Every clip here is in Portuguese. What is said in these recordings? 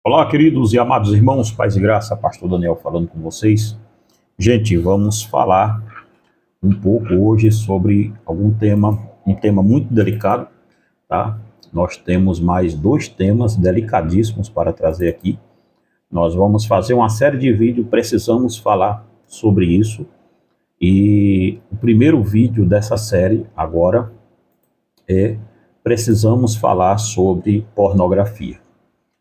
Olá, queridos e amados irmãos, paz e graça, Pastor Daniel falando com vocês. Gente, vamos falar um pouco hoje sobre um tema muito delicado, tá? Nós temos mais dois temas delicadíssimos para trazer aqui. Nós vamos fazer uma série de vídeos, precisamos falar sobre isso. E o primeiro vídeo dessa série agora é precisamos falar sobre pornografia.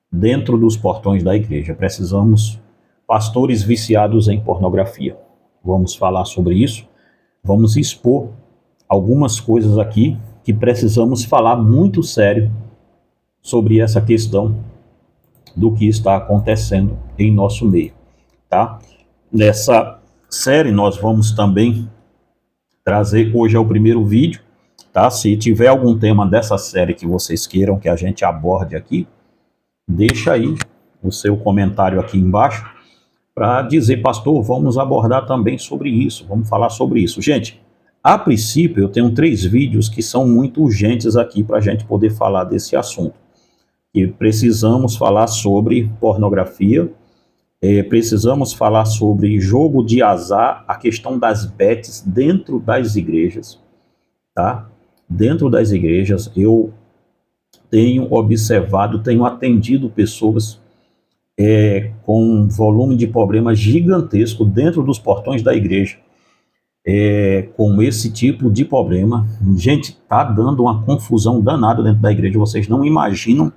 Dentro dos portões da igreja. Precisamos pastores viciados em pornografia. Vamos falar sobre isso. Vamos expor algumas coisas aqui que precisamos falar muito sério sobre essa questão do que está acontecendo em nosso meio, tá? Nessa série nós vamos também trazer, hoje é o primeiro vídeo, tá? Se tiver algum tema dessa série que vocês queiram que a gente aborde aqui, deixa aí o seu comentário aqui embaixo para dizer, pastor, vamos abordar também sobre isso, vamos falar sobre isso. Gente, a princípio eu tenho 3 vídeos que são muito urgentes aqui para a gente poder falar desse assunto. E precisamos falar sobre pornografia, precisamos falar sobre jogo de azar, a questão das bets dentro das igrejas, tá? Dentro das igrejas, eu tenho observado, tenho atendido pessoas com um volume de problemas gigantesco dentro dos portões da igreja, com esse tipo de problema. Gente, está dando uma confusão danada dentro da igreja, vocês não imaginam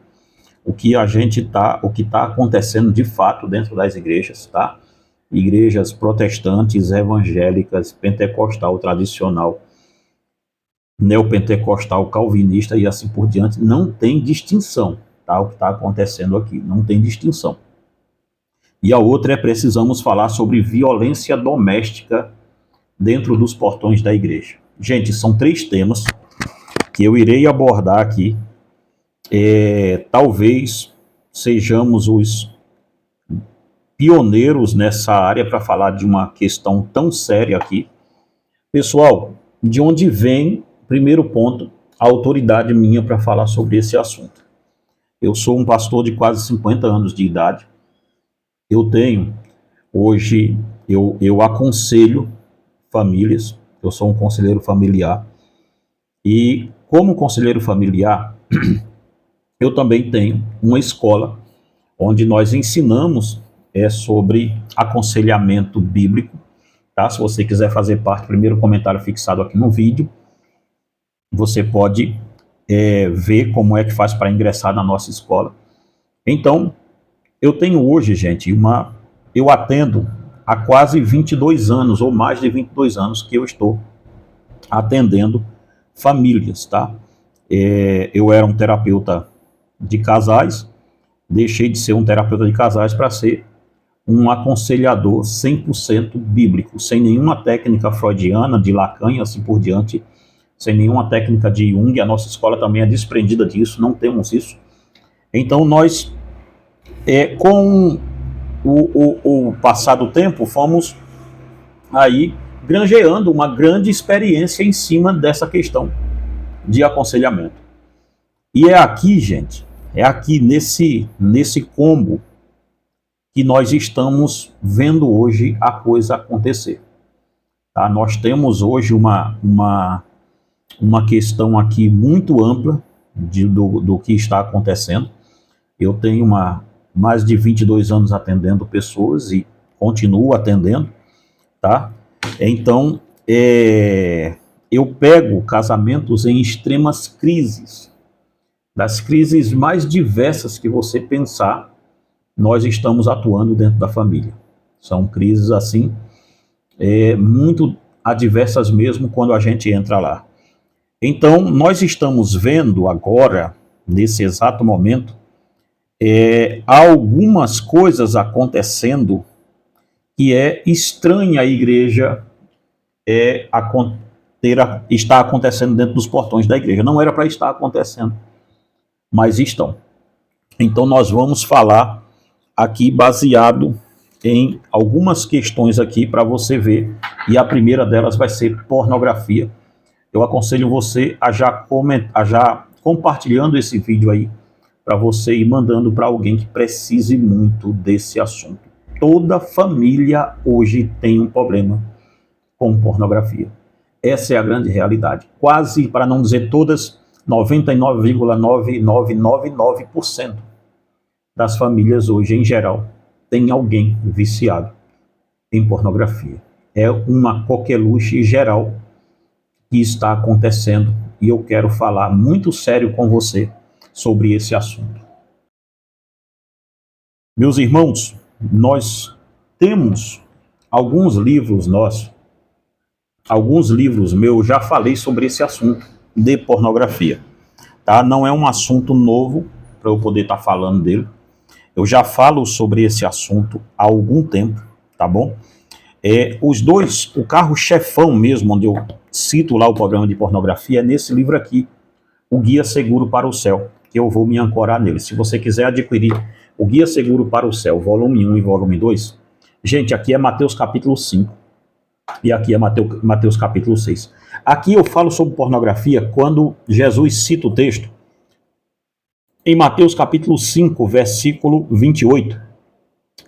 o que está acontecendo de fato dentro das igrejas, tá? Igrejas protestantes, evangélicas, pentecostal, tradicional, neopentecostal, calvinista e assim por diante, não tem distinção, tá? O que está acontecendo aqui, não tem distinção. E a outra é precisamos falar sobre violência doméstica dentro dos portões da igreja. Gente, são 3 temas que eu irei abordar aqui. Talvez sejamos os pioneiros nessa área para falar de uma questão tão séria aqui. Pessoal, de onde vem, primeiro ponto, a autoridade minha para falar sobre esse assunto? Eu sou um pastor de quase 50 anos de idade. Hoje, eu aconselho famílias, eu sou um conselheiro familiar, e como conselheiro familiar, eu também tenho uma escola onde nós ensinamos sobre aconselhamento bíblico, tá? Se você quiser fazer parte, primeiro comentário fixado aqui no vídeo, você pode ver como é que faz para ingressar na nossa escola. Então, eu tenho hoje, gente, eu atendo há quase 22 anos, ou mais de 22 anos, que eu estou atendendo famílias, tá? Eu era um terapeuta de casais, deixei de ser um terapeuta de casais para ser um aconselhador 100% bíblico, sem nenhuma técnica freudiana, de Lacan e assim por diante, sem nenhuma técnica de Jung. A nossa escola também é desprendida disso, não temos isso. Então nós, com o passar do tempo, fomos aí granjeando uma grande experiência em cima dessa questão de aconselhamento. E é aqui, gente, é aqui nesse combo que nós estamos vendo hoje a coisa acontecer. Tá? Nós temos hoje uma questão aqui muito ampla do que está acontecendo. Eu tenho mais de 22 anos atendendo pessoas e continuo atendendo, tá? Então, eu pego casamentos em extremas crises, das crises mais diversas que você pensar, nós estamos atuando dentro da família. São crises assim, muito adversas mesmo quando a gente entra lá. Então, nós estamos vendo agora, nesse exato momento, algumas coisas acontecendo que é estranha a igreja está acontecendo dentro dos portões da igreja. Não era para estar acontecendo, mas estão. Então nós vamos falar aqui baseado em algumas questões aqui para você ver, e a primeira delas vai ser pornografia. Eu aconselho você a já compartilhando esse vídeo aí para você ir mandando para alguém que precise muito desse assunto. Toda família hoje tem um problema com pornografia. Essa é a grande realidade. Quase, para não dizer todas, 99,9999% das famílias hoje, em geral, tem alguém viciado em pornografia. É uma coqueluche geral que está acontecendo e eu quero falar muito sério com você sobre esse assunto. Meus irmãos, nós temos alguns livros nossos, alguns livros meus, já falei sobre esse assunto de pornografia, tá? Não é um assunto novo para eu poder estar falando dele. Eu já falo sobre esse assunto há algum tempo, tá bom? Os dois, o carro-chefão mesmo, onde eu cito lá o problema de pornografia, é nesse livro aqui, O Guia Seguro para o Céu, que eu vou me ancorar nele. Se você quiser adquirir o Guia Seguro para o Céu, volume 1 e volume 2, gente, aqui é Mateus capítulo 5 e aqui é Mateus capítulo 6. Aqui eu falo sobre pornografia quando Jesus cita o texto em Mateus capítulo 5, versículo 28,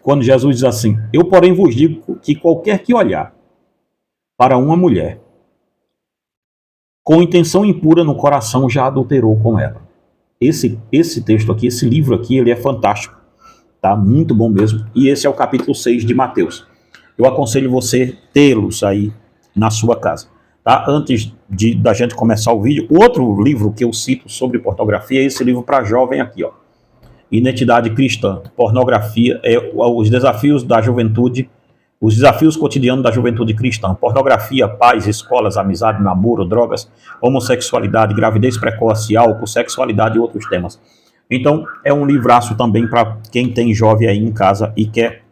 quando Jesus diz assim: eu, porém, vos digo que qualquer que olhar para uma mulher com intenção impura no coração já adulterou com ela. Esse texto aqui, esse livro aqui, ele é fantástico, tá? Muito bom mesmo. E esse é o capítulo 6 de Mateus. Eu aconselho você tê-los aí na sua casa, tá? Antes da gente começar o vídeo, o outro livro que eu cito sobre pornografia é esse livro para jovem aqui, ó. Identidade Cristã, Pornografia, os desafios da juventude, os desafios cotidianos da juventude cristã: pornografia, paz, escolas, amizade, namoro, drogas, homossexualidade, gravidez precoce, álcool, sexualidade e outros temas. Então, é um livraço também para quem tem jovem aí em casa e quer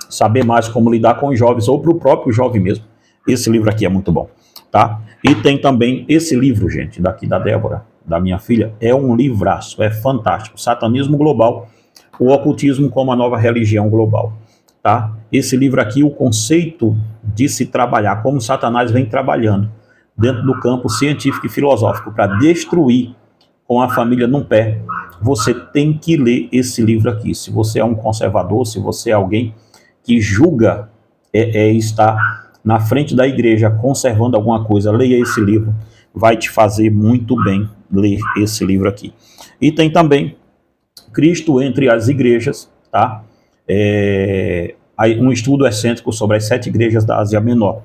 saber mais como lidar com os jovens, ou para o próprio jovem mesmo. Esse livro aqui é muito bom, tá? E tem também esse livro, gente, daqui da Débora, da minha filha, é um livraço, é fantástico. Satanismo Global, o Ocultismo como a Nova Religião Global, tá? Esse livro aqui, o conceito de se trabalhar, como Satanás vem trabalhando dentro do campo científico e filosófico para destruir com a família num pé, você tem que ler esse livro aqui. Se você é um conservador, se você é alguém que julga estar na frente da igreja conservando alguma coisa, leia esse livro, vai te fazer muito bem ler esse livro aqui. E tem também Cristo entre as Igrejas, tá? Um estudo excêntrico sobre as 7 igrejas da Ásia Menor,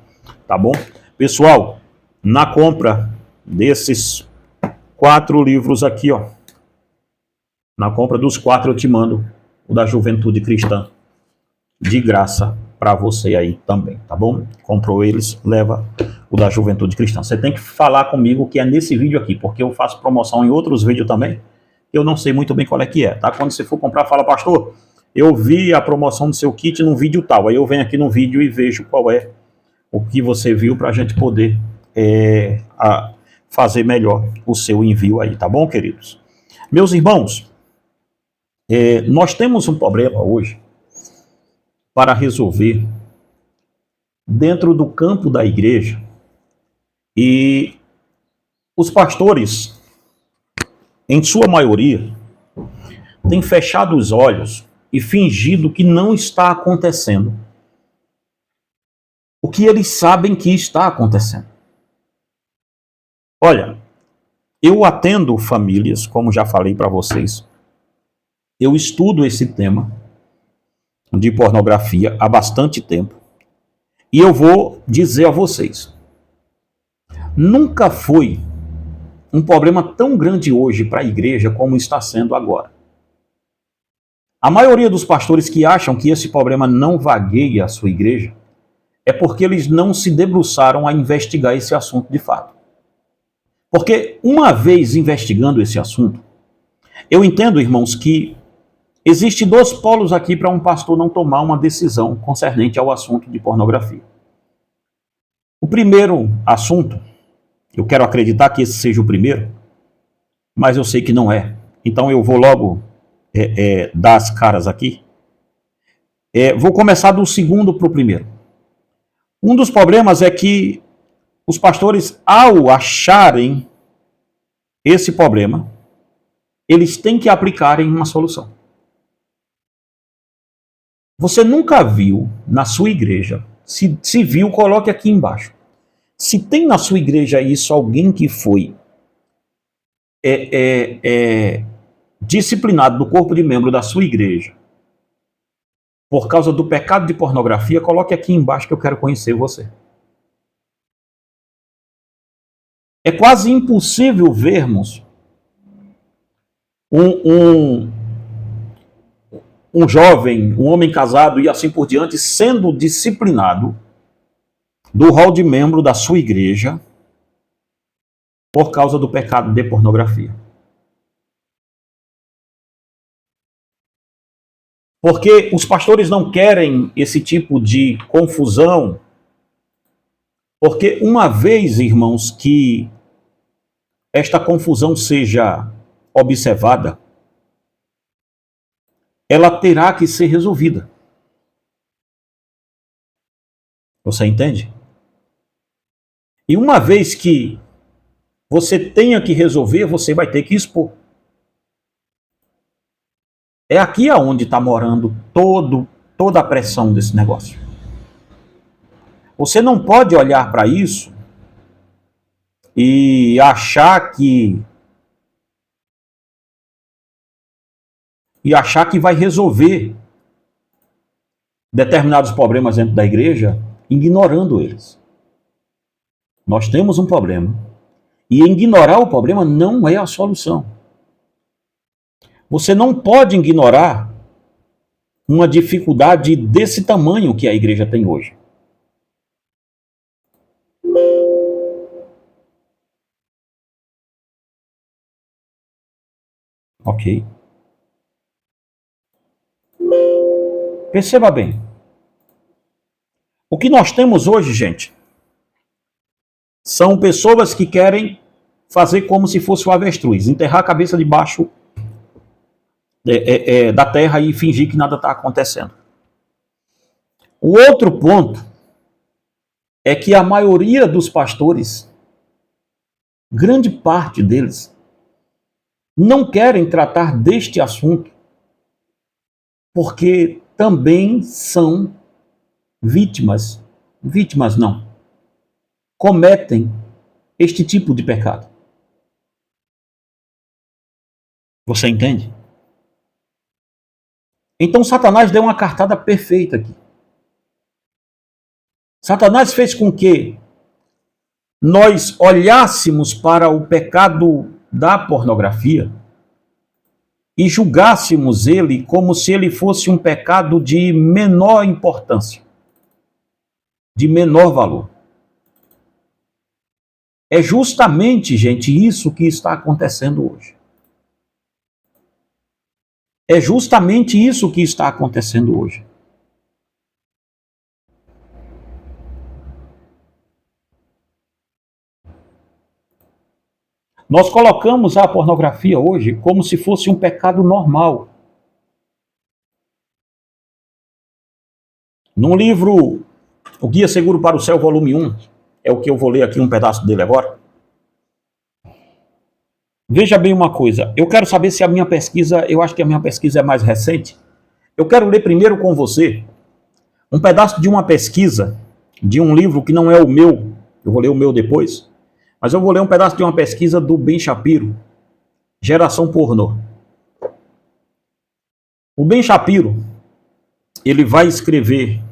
tá bom? Pessoal, na compra desses 4 livros aqui, ó, na compra dos 4 eu te mando o da Juventude Cristã, de graça para você aí também, tá bom? Comprou eles, leva o da Juventude Cristã. Você tem que falar comigo que é nesse vídeo aqui, porque eu faço promoção em outros vídeos também, eu não sei muito bem qual é que é, tá? Quando você for comprar, fala: pastor, eu vi a promoção do seu kit num vídeo tal, aí eu venho aqui no vídeo e vejo qual é o que você viu para a gente poder fazer melhor o seu envio aí, tá bom, queridos? Meus irmãos, nós temos um problema hoje para resolver dentro do campo da igreja, e os pastores, em sua maioria, têm fechado os olhos e fingido que não está acontecendo o que eles sabem que está acontecendo. Olha, eu atendo famílias, como já falei para vocês, eu estudo esse tema de pornografia há bastante tempo, e eu vou dizer a vocês, nunca foi um problema tão grande hoje para a igreja como está sendo agora. A maioria dos pastores que acham que esse problema não vagueia a sua igreja é porque eles não se debruçaram a investigar esse assunto de fato. Porque uma vez investigando esse assunto, eu entendo, irmãos, que existe 2 polos aqui para um pastor não tomar uma decisão concernente ao assunto de pornografia. O primeiro assunto, eu quero acreditar que esse seja o primeiro, mas eu sei que não é. Então eu vou logo dar as caras aqui. Vou começar do segundo para o primeiro. Um dos problemas é que os pastores, ao acharem esse problema, eles têm que aplicar em uma solução. Você nunca viu na sua igreja, se viu, coloque aqui embaixo. Se tem na sua igreja isso, alguém que foi disciplinado do corpo de membro da sua igreja por causa do pecado de pornografia, coloque aqui embaixo que eu quero conhecer você. É quase impossível vermos um jovem, um homem casado e assim por diante, sendo disciplinado do rol de membro da sua igreja por causa do pecado de pornografia. Porque os pastores não querem esse tipo de confusão, porque uma vez, irmãos, que esta confusão seja observada, ela terá que ser resolvida. Você entende? E uma vez que você tenha que resolver, você vai ter que expor. É aqui aonde está morando toda a pressão desse negócio. Você não pode olhar para isso e achar que vai resolver determinados problemas dentro da igreja ignorando eles. Nós temos um problema e ignorar o problema não é a solução. Você não pode ignorar uma dificuldade desse tamanho que a igreja tem hoje. Ok? Perceba bem. O que nós temos hoje, gente, são pessoas que querem fazer como se fosse o avestruz, enterrar a cabeça debaixo da terra e fingir que nada está acontecendo. O outro ponto é que a maioria dos pastores, grande parte deles, não querem tratar deste assunto porque também são vítimas não, cometem este tipo de pecado. Você entende? Então Satanás deu uma cartada perfeita aqui. Satanás fez com que nós olhássemos para o pecado da pornografia e julgássemos ele como se ele fosse um pecado de menor importância, de menor valor. É justamente, gente, isso que está acontecendo hoje. É justamente isso que está acontecendo hoje. Nós colocamos a pornografia hoje como se fosse um pecado normal. Num livro, O Guia Seguro para o Céu, volume 1, é o que eu vou ler aqui um pedaço dele agora. Veja bem uma coisa, eu quero saber se a minha pesquisa, eu acho que a minha pesquisa é mais recente. Eu quero ler primeiro com você um pedaço de uma pesquisa, de um livro que não é o meu, eu vou ler o meu depois, mas eu vou ler um pedaço de uma pesquisa do Ben Shapiro, Geração Pornô. O Ben Shapiro, ele vai escrever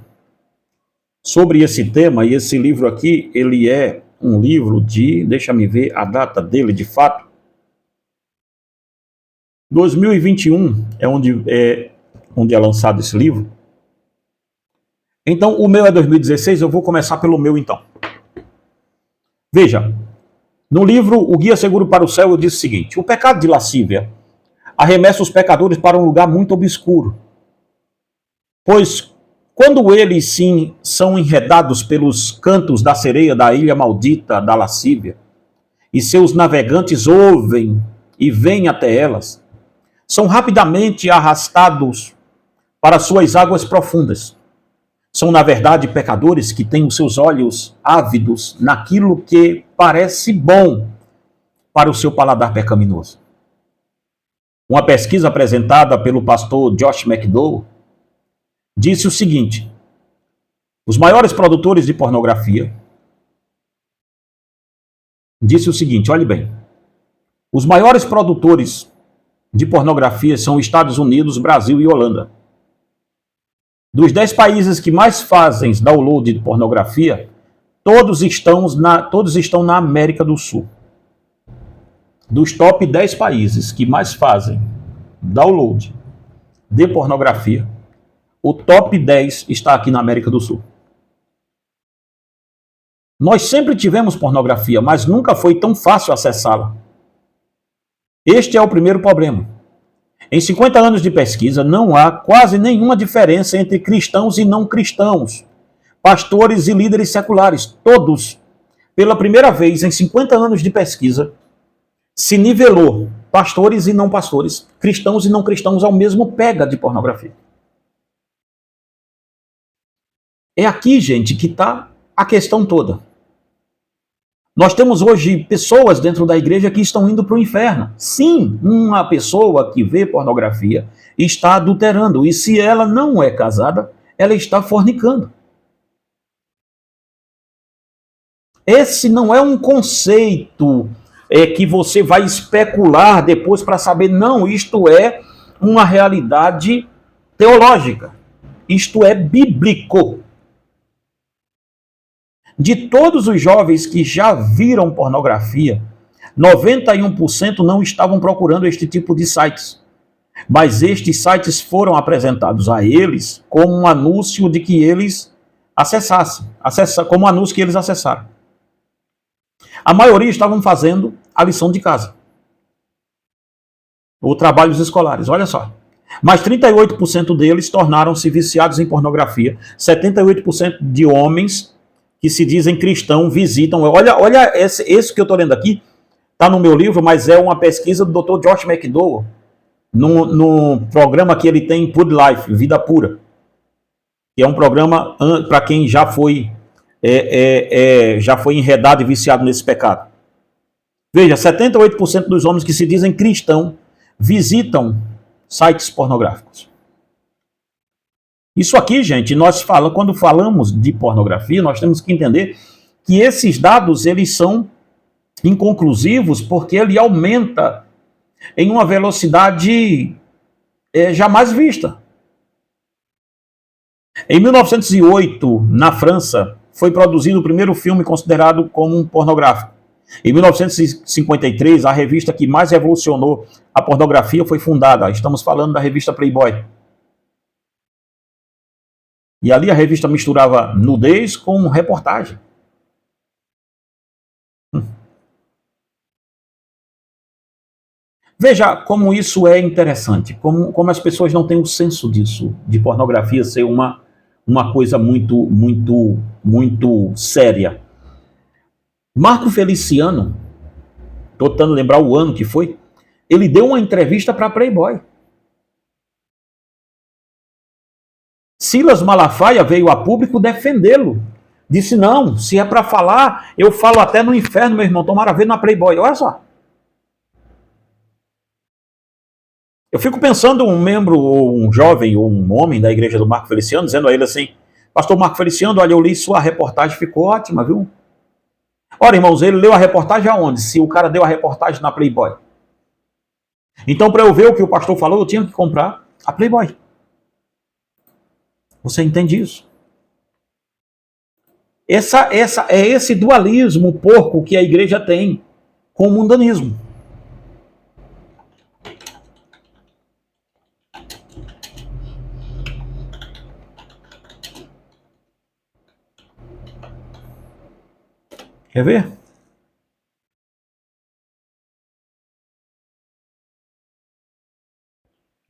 sobre esse tema, e esse livro aqui, ele é um livro de, deixa-me ver a data dele de fato, 2021 é onde é lançado esse livro. Então, o meu é 2016, eu vou começar pelo meu então. Veja, no livro O Guia Seguro para o Céu, eu disse o seguinte: o pecado de lascívia arremessa os pecadores para um lugar muito obscuro, pois quando eles sim são enredados pelos cantos da sereia da ilha maldita da lascívia, e seus navegantes ouvem e vêm até elas, são rapidamente arrastados para suas águas profundas. São, na verdade, pecadores que têm os seus olhos ávidos naquilo que parece bom para o seu paladar pecaminoso. uma pesquisa apresentada pelo pastor Josh McDowell, disse o seguinte: os maiores produtores de pornografia, olhe bem, os maiores produtores de pornografia são Estados Unidos, Brasil e Holanda. Dos 10 países que mais fazem download de pornografia, todos estão na América do Sul. Dos top 10 países que mais fazem download de pornografia, o top 10 está aqui na América do Sul. Nós sempre tivemos pornografia, mas nunca foi tão fácil acessá-la. Este é o primeiro problema. Em 50 anos de pesquisa, não há quase nenhuma diferença entre cristãos e não cristãos, pastores e líderes seculares. Todos, pela primeira vez em 50 anos de pesquisa, se nivelou pastores e não pastores, cristãos e não cristãos ao mesmo pega de pornografia. É aqui, gente, que está a questão toda. Nós temos hoje pessoas dentro da igreja que estão indo para o inferno. Sim, uma pessoa que vê pornografia está adulterando. E se ela não é casada, ela está fornicando. Esse não é um conceito que você vai especular depois para saber. Não, isto é uma realidade teológica. Isto é bíblico. De todos os jovens que já viram pornografia, 91% não estavam procurando este tipo de sites. Mas estes sites foram apresentados a eles como um anúncio de que eles acessassem, como um anúncio que eles acessaram. A maioria estavam fazendo a lição de casa, ou trabalhos escolares, olha só. Mas 38% deles tornaram-se viciados em pornografia. 78% de homens que se dizem cristão visitam. Olha esse que eu estou lendo aqui, está no meu livro, mas é uma pesquisa do Dr. Josh McDowell, no programa que ele tem, Pure Life, Vida Pura, que é um programa para quem já foi enredado e viciado nesse pecado. Veja, 78% dos homens que se dizem cristão visitam sites pornográficos. Isso aqui, gente, quando falamos de pornografia, nós temos que entender que esses dados eles são inconclusivos porque ele aumenta em uma velocidade jamais vista. Em 1908, na França, foi produzido o primeiro filme considerado como um pornográfico. Em 1953, a revista que mais revolucionou a pornografia foi fundada. Estamos falando da revista Playboy. E ali a revista misturava nudez com reportagem. Veja como isso é interessante, como as pessoas não têm o senso disso, de pornografia ser uma coisa muito, muito, muito séria. Marco Feliciano, estou tentando lembrar o ano que foi, ele deu uma entrevista para Playboy. Silas Malafaia veio a público defendê-lo. Disse, não, se é para falar, eu falo até no inferno, meu irmão, tomara ver na Playboy. Olha só. Eu fico pensando um membro, ou um jovem, ou um homem da igreja do Marco Feliciano, dizendo a ele assim, pastor Marco Feliciano, olha, eu li sua reportagem, ficou ótima, viu? Ora, irmãos, ele leu a reportagem aonde? Se o cara deu a reportagem na Playboy. Então, para eu ver o que o pastor falou, eu tinha que comprar a Playboy. Você entende isso? É esse dualismo porco que a igreja tem com o mundanismo. Quer ver?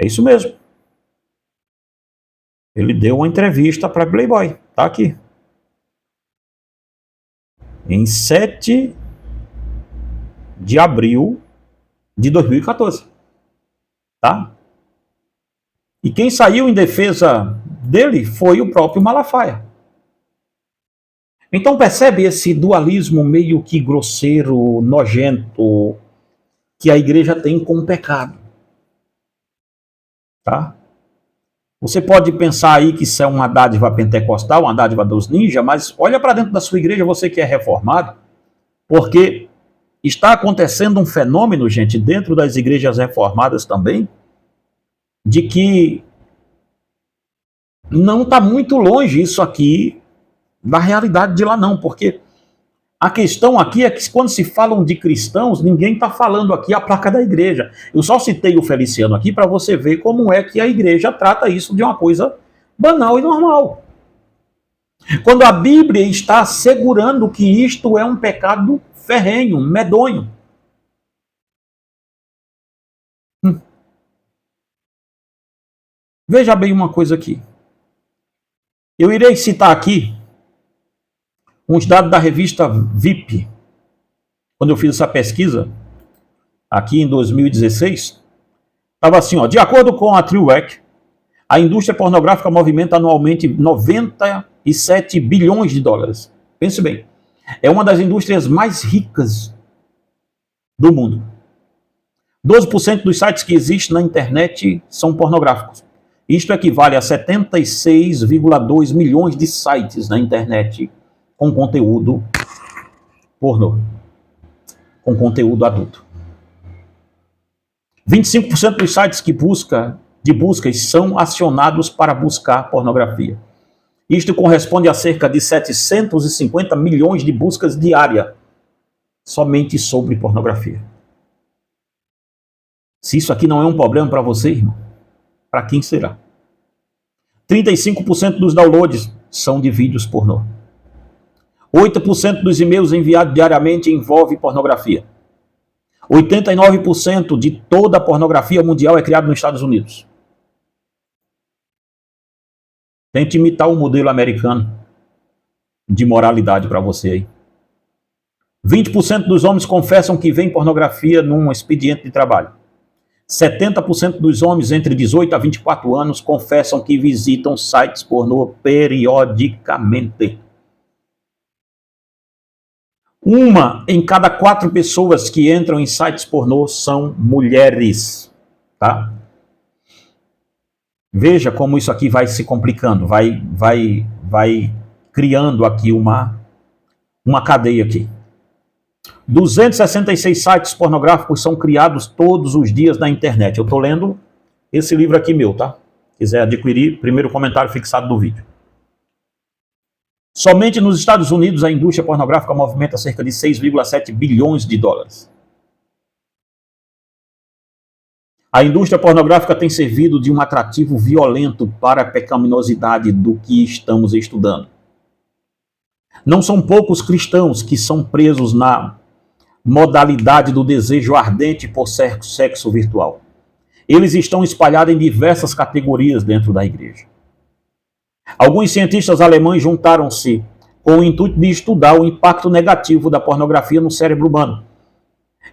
É isso mesmo. Ele deu uma entrevista para Playboy. Tá aqui. Em 7 de abril de 2014. Tá? E quem saiu em defesa dele foi o próprio Malafaia. Então percebe esse dualismo meio que grosseiro, nojento, que a igreja tem com o pecado. tá? Você pode pensar aí que isso é uma dádiva pentecostal, uma dádiva dos ninjas, mas olha para dentro da sua igreja, você que é reformado, porque está acontecendo um fenômeno, gente, dentro das igrejas reformadas também, de que não está muito longe isso aqui da realidade de lá não, porque a questão aqui é que quando se falam de cristãos, ninguém está falando aqui a placa da igreja. Eu só citei o Feliciano aqui para você ver como é que a igreja trata isso de uma coisa banal e normal. Quando a Bíblia está assegurando que isto é um pecado ferrenho, medonho. Veja bem uma coisa aqui. Eu irei citar aqui uns dados da revista VIP. Quando eu fiz essa pesquisa, aqui em 2016, estava assim, ó, de acordo com a TreeWack, a indústria pornográfica movimenta anualmente 97 bilhões de dólares. Pense bem, é uma das indústrias mais ricas do mundo. 12% dos sites que existem na internet são pornográficos. Isto equivale a 76,2 milhões de sites na internet com conteúdo pornô, com conteúdo adulto. 25% dos sites de buscas são acionados para buscar pornografia. Isto corresponde a cerca de 750 milhões de buscas diárias somente sobre pornografia. Se isso aqui não é um problema para você, irmão, para quem será? 35% dos downloads são de vídeos pornô. 8% dos e-mails enviados diariamente envolve pornografia. 89% de toda a pornografia mundial é criada nos Estados Unidos. Tente imitar o modelo americano de moralidade para você aí. 20% dos homens confessam que veem pornografia num expediente de trabalho. 70% dos homens entre 18 a 24 anos confessam que visitam sites pornô periodicamente. 1 em cada 4 pessoas que entram em sites pornô são mulheres, tá? Veja como isso aqui vai se complicando, vai criando aqui uma cadeia aqui. 266 sites pornográficos são criados todos os dias na internet. Eu estou lendo esse livro aqui meu, tá? Quiser adquirir, primeiro comentário fixado do vídeo. Somente nos Estados Unidos a indústria pornográfica movimenta cerca de 6,7 bilhões de dólares. A indústria pornográfica tem servido de um atrativo violento para a pecaminosidade do que estamos estudando. Não são poucos cristãos que são presos na modalidade do desejo ardente por sexo virtual. Eles estão espalhados em diversas categorias dentro da igreja. Alguns cientistas alemães juntaram-se com o intuito de estudar o impacto negativo da pornografia no cérebro humano.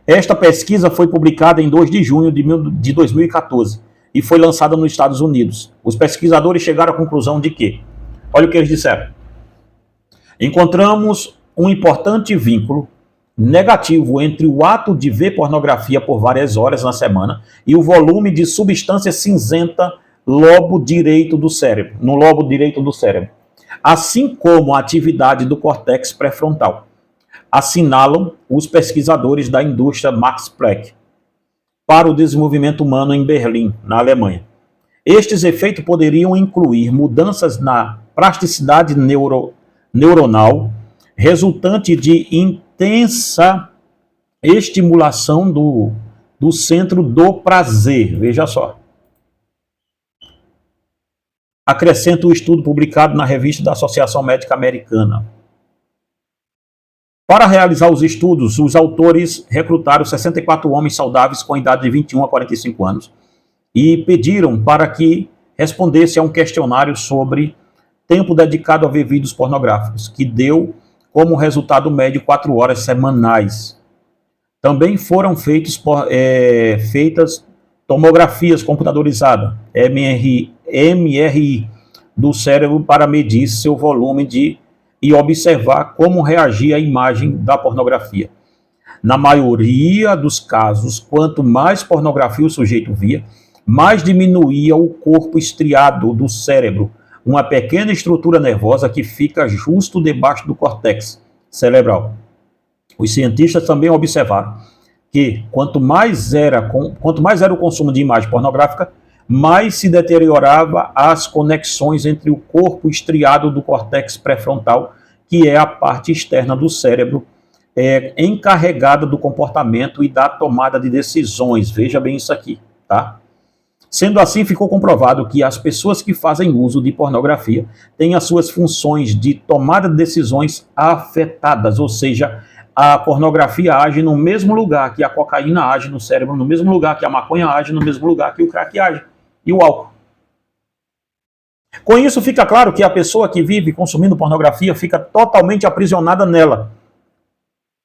Esta pesquisa foi publicada em 2 de junho de 2014 e foi lançada nos Estados Unidos. Os pesquisadores chegaram à conclusão de que, olha o que eles disseram, encontramos um importante vínculo negativo entre o ato de ver pornografia por várias horas na semana e o volume de substância cinzenta no lobo direito do cérebro, assim como a atividade do córtex pré-frontal, assinalam os pesquisadores da indústria Max Planck para o desenvolvimento humano em Berlim, na Alemanha. Estes efeitos poderiam incluir mudanças na plasticidade neuronal, resultante de intensa estimulação do centro do prazer. Veja só. Acrescenta o estudo publicado na revista da Associação Médica Americana. Para realizar os estudos, os autores recrutaram 64 homens saudáveis com idade de 21 a 45 anos e pediram para que respondesse a um questionário sobre tempo dedicado a ver vídeos pornográficos, que deu como resultado médio 4 horas semanais. Também foram feitas tomografias computadorizadas, MRI, do cérebro para medir seu volume e observar como reagia a imagem da pornografia. Na maioria dos casos, quanto mais pornografia o sujeito via, mais diminuía o corpo estriado do cérebro, uma pequena estrutura nervosa que fica justo debaixo do córtex cerebral. Os cientistas também observaram que quanto mais era o consumo de imagem pornográfica, mais se deteriorava as conexões entre o corpo estriado do córtex pré-frontal, que é a parte externa do cérebro, encarregada do comportamento e da tomada de decisões. Veja bem isso aqui, tá? Sendo assim, ficou comprovado que as pessoas que fazem uso de pornografia têm as suas funções de tomada de decisões afetadas, ou seja, a pornografia age no mesmo lugar que a cocaína age no cérebro, no mesmo lugar que a maconha age, no mesmo lugar que o crack age e o álcool. Com isso, fica claro que a pessoa que vive consumindo pornografia fica totalmente aprisionada nela.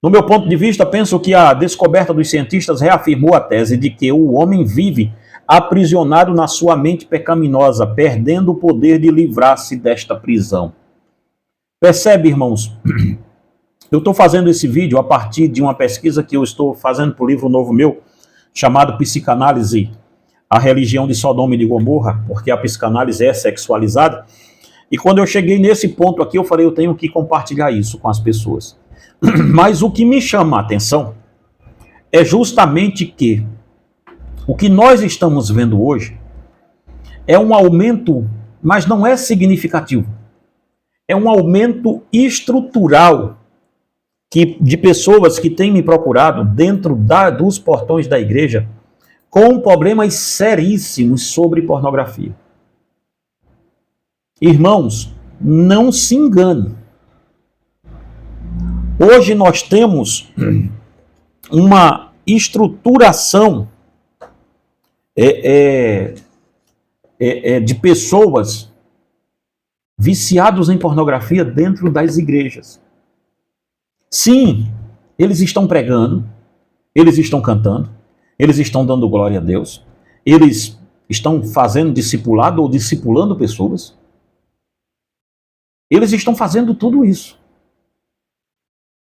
No meu ponto de vista, penso que a descoberta dos cientistas reafirmou a tese de que o homem vive aprisionado na sua mente pecaminosa, perdendo o poder de livrar-se desta prisão. Percebe, irmãos? Eu estou fazendo esse vídeo a partir de uma pesquisa que eu estou fazendo para o livro novo meu, chamado Psicanálise, a religião de Sodoma e de Gomorra, porque a psicanálise é sexualizada. E quando eu cheguei nesse ponto aqui, eu falei, eu tenho que compartilhar isso com as pessoas. Mas o que me chama a atenção é justamente que o que nós estamos vendo hoje é um aumento, mas não é significativo. É um aumento estrutural de pessoas que têm me procurado dentro dos portões da igreja com problemas seríssimos sobre pornografia. Irmãos, não se engane. Hoje nós temos uma estruturação de pessoas viciados em pornografia dentro das igrejas. Sim, eles estão pregando, eles estão cantando, eles estão dando glória a Deus, eles estão fazendo discipulado ou discipulando pessoas. Eles estão fazendo tudo isso.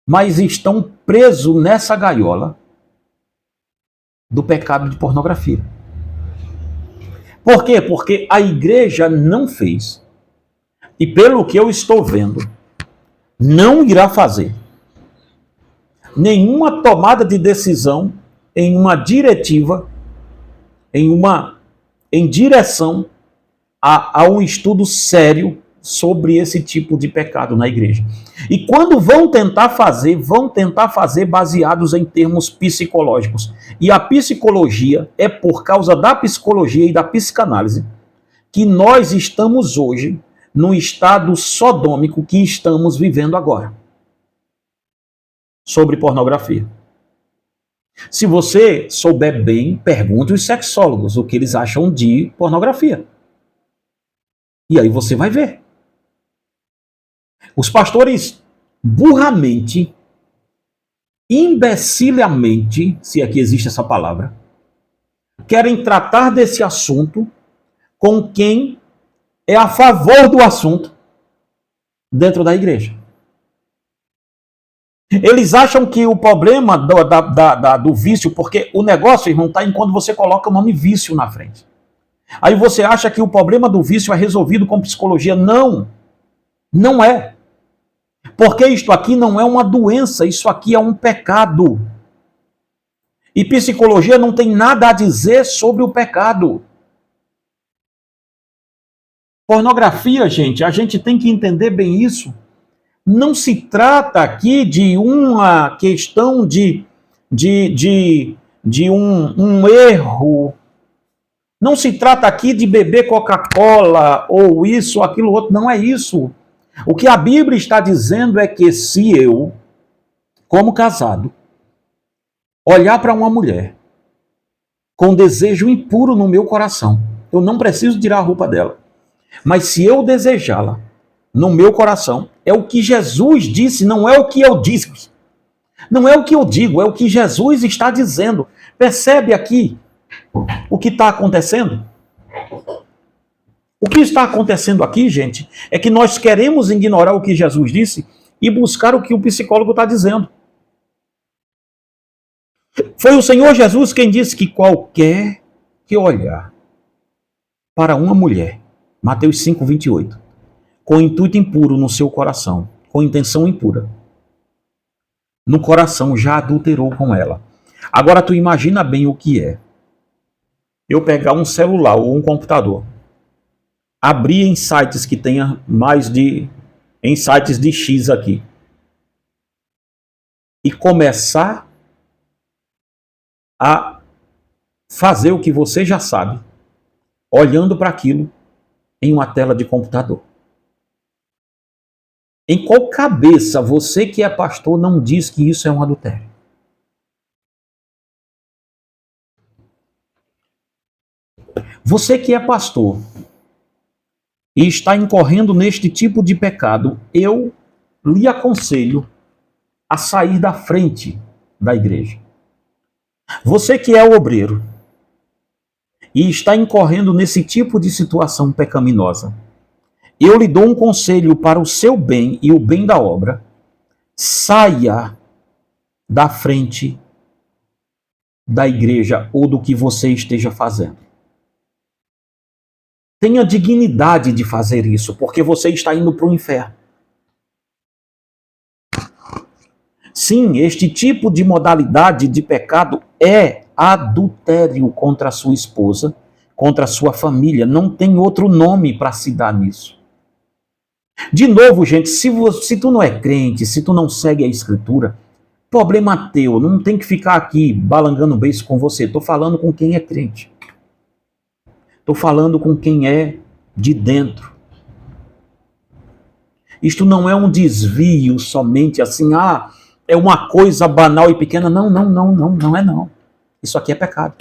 Mas estão presos nessa gaiola do pecado de pornografia. Por quê? Porque a igreja não fez, e pelo que eu estou vendo, não irá fazer nenhuma tomada de decisão em uma diretiva, em direção a um estudo sério sobre esse tipo de pecado na igreja. E quando vão tentar fazer baseados em termos psicológicos. E a psicologia é por causa da psicologia e da psicanálise que nós estamos hoje no estado sodômico que estamos vivendo agora. Sobre pornografia. Se você souber bem, pergunte aos sexólogos o que eles acham de pornografia. E aí você vai ver. Os pastores burramente, imbecilamente, se aqui existe essa palavra, querem tratar desse assunto com quem é a favor do assunto dentro da igreja. Eles acham que o problema do vício, porque o negócio, irmão, está em quando você coloca o nome vício na frente. Aí você acha que o problema do vício é resolvido com psicologia. Não, não é. Porque isto aqui não é uma doença, isso aqui é um pecado. E psicologia não tem nada a dizer sobre o pecado. Pornografia, gente, a gente tem que entender bem isso. Não se trata aqui de uma questão de um erro. Não se trata aqui de beber Coca-Cola ou isso ou aquilo outro. Não é isso. O que a Bíblia está dizendo é que se eu, como casado, olhar para uma mulher com desejo impuro no meu coração, eu não preciso tirar a roupa dela. Mas se eu desejá-la no meu coração, é o que Jesus disse, não é o que eu disse. Não é o que eu digo, é o que Jesus está dizendo. Percebe aqui o que está acontecendo? O que está acontecendo aqui, gente, é que nós queremos ignorar o que Jesus disse e buscar o que o psicólogo está dizendo. Foi o Senhor Jesus quem disse que qualquer que olhar para uma mulher, Mateus 5, 28, com intuito impuro no seu coração, com intenção impura, no coração já adulterou com ela. Agora tu imagina bem o que é eu pegar um celular ou um computador, abrir em sites que tenha em sites de X aqui, e começar a fazer o que você já sabe, olhando para aquilo em uma tela de computador. Em qual cabeça você que é pastor não diz que isso é um adultério? Você que é pastor e está incorrendo neste tipo de pecado, eu lhe aconselho a sair da frente da igreja. Você que é obreiro e está incorrendo nesse tipo de situação pecaminosa, eu lhe dou um conselho para o seu bem e o bem da obra: saia da frente da igreja ou do que você esteja fazendo. Tenha dignidade de fazer isso, porque você está indo para o inferno. Sim, este tipo de modalidade de pecado é adultério contra a sua esposa, contra a sua família. Não tem outro nome para se dar nisso. De novo, gente, se tu não é crente, se tu não segue a Escritura, problema teu, não tem que ficar aqui balangando o beiço com você. Estou falando com quem é crente. Estou falando com quem é de dentro. Isto não é um desvio somente assim, é uma coisa banal e pequena. Não é não. Isso aqui é pecado.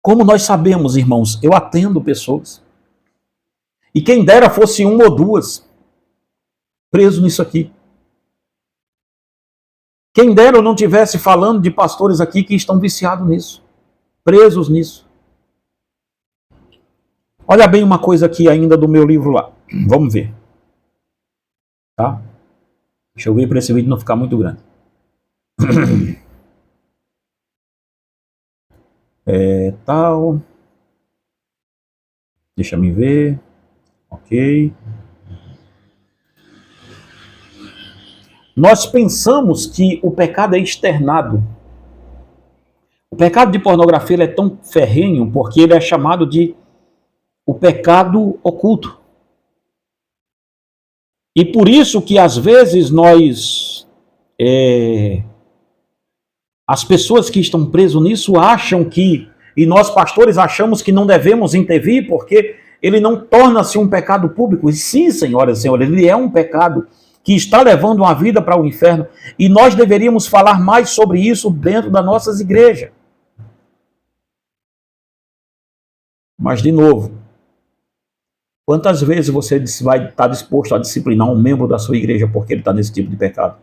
Como nós sabemos, irmãos, eu atendo pessoas. E quem dera fosse uma ou duas preso nisso aqui. Quem dera eu não tivesse falando de pastores aqui que estão viciados nisso, presos nisso. Olha bem uma coisa aqui ainda do meu livro lá. Vamos ver. Tá? Deixa eu ver para esse vídeo não ficar muito grande. Tal. Deixa eu me ver. Ok. Nós pensamos que o pecado é externado. O pecado de pornografia ele é tão ferrenho porque ele é chamado de o pecado oculto. E por isso que às vezes as pessoas que estão presas nisso acham que, e nós pastores achamos que não devemos intervir porque ele não torna-se um pecado público. E sim, senhoras e senhores, ele é um pecado que está levando uma vida para o inferno, e nós deveríamos falar mais sobre isso dentro das nossas igrejas. Mas, de novo, quantas vezes você vai estar disposto a disciplinar um membro da sua igreja porque ele está nesse tipo de pecado?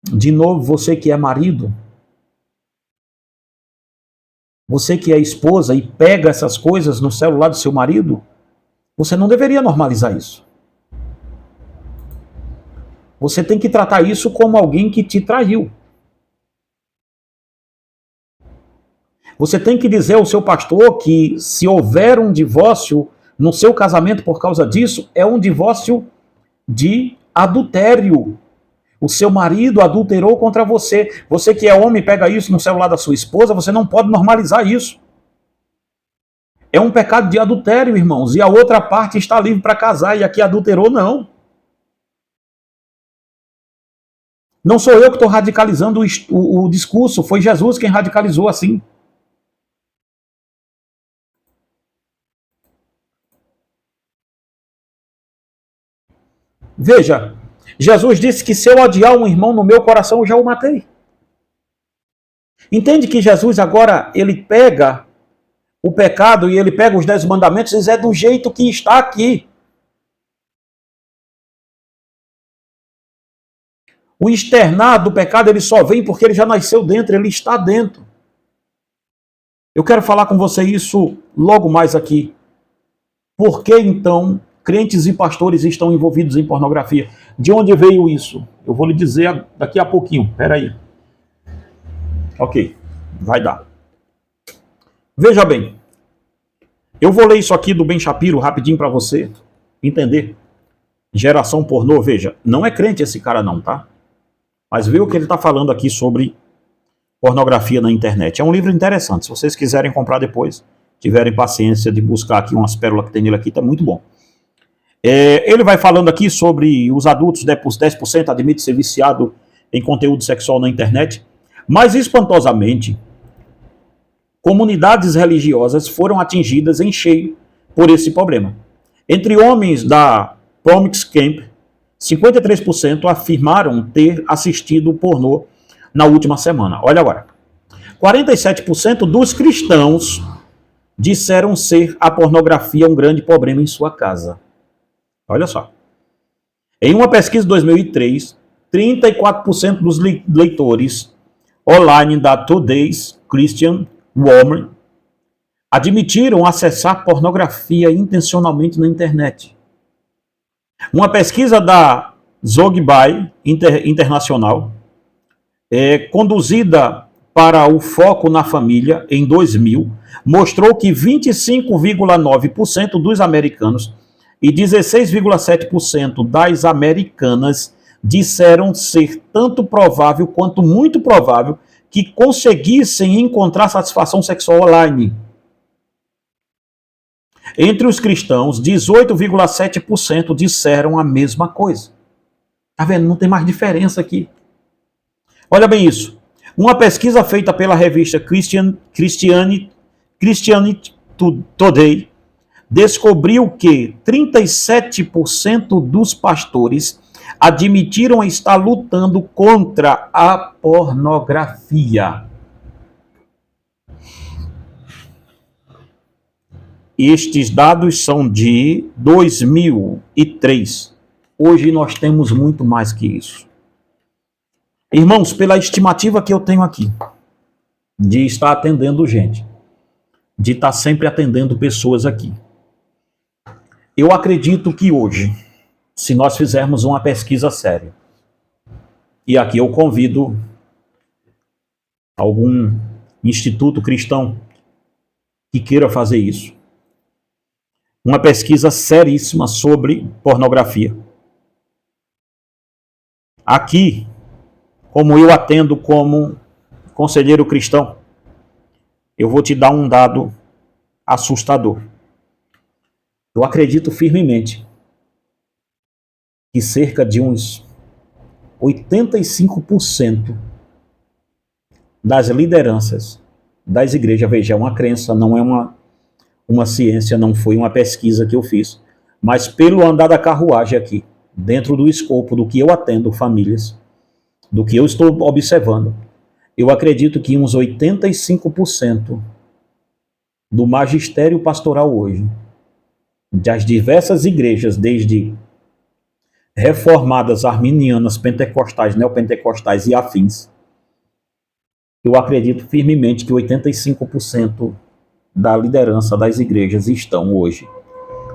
De novo, você que é marido, você que é esposa e pega essas coisas no celular do seu marido, você não deveria normalizar isso. Você tem que tratar isso como alguém que te traiu. Você tem que dizer ao seu pastor que se houver um divórcio no seu casamento por causa disso, é um divórcio de adultério. O seu marido adulterou contra você. Você que é homem pega isso no celular da sua esposa, você não pode normalizar isso. É um pecado de adultério, irmãos. E a outra parte está livre para casar e aqui adulterou, não. Não sou eu que estou radicalizando o discurso, foi Jesus quem radicalizou assim. Veja, Jesus disse que se eu odiar um irmão no meu coração, eu já o matei. Entende que Jesus agora, ele pega o pecado e ele pega os 10 mandamentos e diz, é do jeito que está aqui. O externar do pecado, ele só vem porque ele já nasceu dentro, ele está dentro. Eu quero falar com você isso logo mais aqui. Por que então crentes e pastores estão envolvidos em pornografia. De onde veio isso? Eu vou lhe dizer daqui a pouquinho. Espera aí. Ok, vai dar. Veja bem. Eu vou ler isso aqui do Ben Shapiro rapidinho para você entender. Geração pornô, veja, não é crente esse cara não, tá? Mas vê o que ele está falando aqui sobre pornografia na internet. É um livro interessante, se vocês quiserem comprar depois, tiverem paciência de buscar aqui umas pérolas que tem nele aqui, tá muito bom. Ele vai falando aqui sobre os adultos, 10% admite ser viciado em conteúdo sexual na internet, mas espantosamente, comunidades religiosas foram atingidas em cheio por esse problema. Entre homens da Promise Camp, 53% afirmaram ter assistido pornô na última semana. Olha agora. 47% dos cristãos disseram ser a pornografia um grande problema em sua casa. Olha só. Em uma pesquisa de 2003, 34% dos leitores online da Today's Christian Woman admitiram acessar pornografia intencionalmente na internet. Uma pesquisa da Zogby Internacional, conduzida para o Foco na Família em 2000, mostrou que 25,9% dos americanos e 16,7% das americanas disseram ser tanto provável quanto muito provável que conseguissem encontrar satisfação sexual online. Entre os cristãos, 18,7% disseram a mesma coisa. Tá vendo? Não tem mais diferença aqui. Olha bem isso. Uma pesquisa feita pela revista Christianity Today descobriu que 37% dos pastores admitiram estar lutando contra a pornografia. Estes dados são de 2003. Hoje nós temos muito mais que isso. Irmãos, pela estimativa que eu tenho aqui, de estar atendendo gente, de estar sempre atendendo pessoas aqui, eu acredito que hoje, se nós fizermos uma pesquisa séria, e aqui eu convido algum instituto cristão que queira fazer isso, uma pesquisa seríssima sobre pornografia. Aqui, como eu atendo como conselheiro cristão, eu vou te dar um dado assustador. Eu acredito firmemente que cerca de uns 85% das lideranças das igrejas, veja, é uma crença, não é uma ciência, não foi uma pesquisa que eu fiz, mas pelo andar da carruagem aqui, dentro do escopo do que eu atendo famílias, do que eu estou observando, eu acredito que uns 85% do magistério pastoral hoje, das diversas igrejas, desde reformadas, arminianas, pentecostais, neopentecostais e afins, eu acredito firmemente que 85% da liderança das igrejas estão hoje